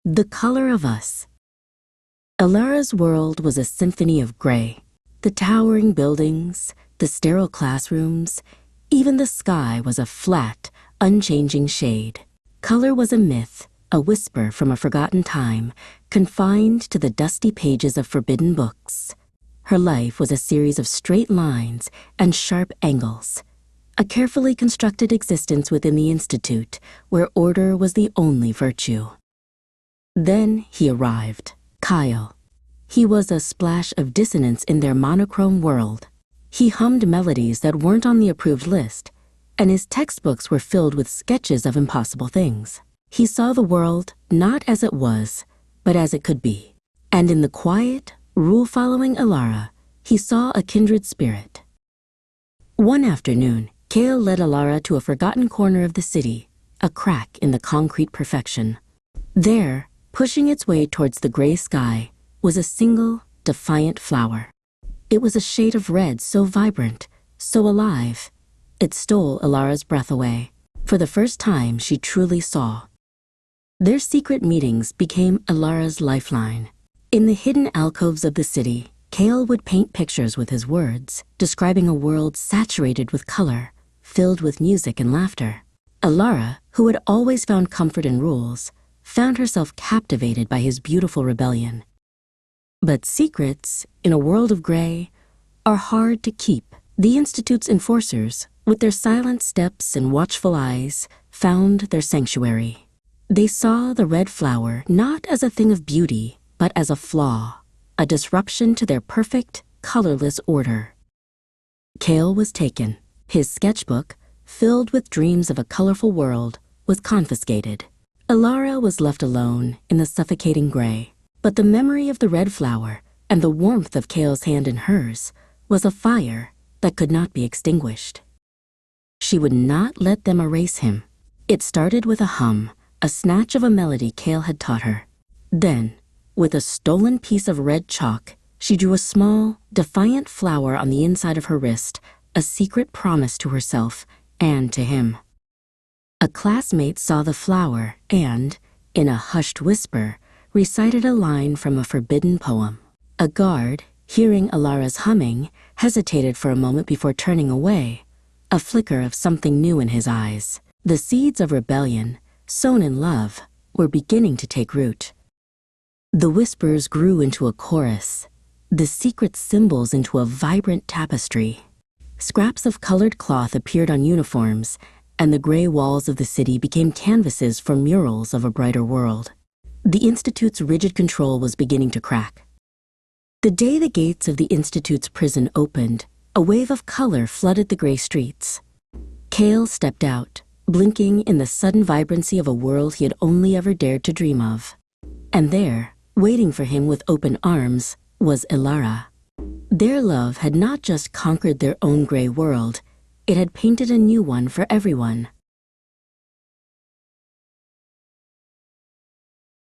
The color of us. Alara's world was a symphony of gray. The towering buildings, the sterile classrooms, even the sky was a flat, unchanging shade. Color was a myth, a whisper from a forgotten time, confined to the dusty pages of forbidden books. Her life was a series of straight lines and sharp angles, a carefully constructed existence within the Institute, where order was the only virtue. Then he arrived, Kyle. He was a splash of dissonance in their monochrome world. He hummed melodies that weren't on the approved list, and his textbooks were filled with sketches of impossible things. He saw the world not as it was, but as it could be. And in the quiet, rule-following Alara, he saw a kindred spirit. One afternoon, Kale led Alara to a forgotten corner of the city, a crack in the concrete perfection. There, pushing its way towards the gray sky, was a single, defiant flower. It was a shade of red so vibrant, so alive. It stole Alara's breath away. For the first time, she truly saw. Their secret meetings became Alara's lifeline. In the hidden alcoves of the city, Kale would paint pictures with his words, describing a world saturated with color, filled with music and laughter. Alara, who had always found comfort in rules, found herself captivated by his beautiful rebellion. But secrets, in a world of gray, are hard to keep. The Institute's enforcers, with their silent steps and watchful eyes, found their sanctuary. They saw the red flower not as a thing of beauty, but as a flaw, a disruption to their perfect, colorless order. Kale was taken. His sketchbook, filled with dreams of a colorful world, was confiscated. Alara was left alone in the suffocating gray, but the memory of the red flower and the warmth of Kale's hand in hers was a fire that could not be extinguished. She would not let them erase him. It started with a hum, a snatch of a melody Kale had taught her. Then, with a stolen piece of red chalk, she drew a small, defiant flower on the inside of her wrist, a secret promise to herself and to him. A classmate saw the flower and, in a hushed whisper, recited a line from a forbidden poem. A guard, hearing Alara's humming, hesitated for a moment before turning away, a flicker of something new in his eyes. The seeds of rebellion, sown in love, were beginning to take root. The whispers grew into a chorus, the secret symbols into a vibrant tapestry. Scraps of colored cloth appeared on uniforms, and the gray walls of the city became canvases for murals of a brighter world. The Institute's rigid control was beginning to crack. The day the gates of the Institute's prison opened, a wave of color flooded the gray streets. Kale stepped out, blinking in the sudden vibrancy of a world he had only ever dared to dream of. And there, waiting for him with open arms, was Alara. Their love had not just conquered their own gray world, it had painted a new one for everyone.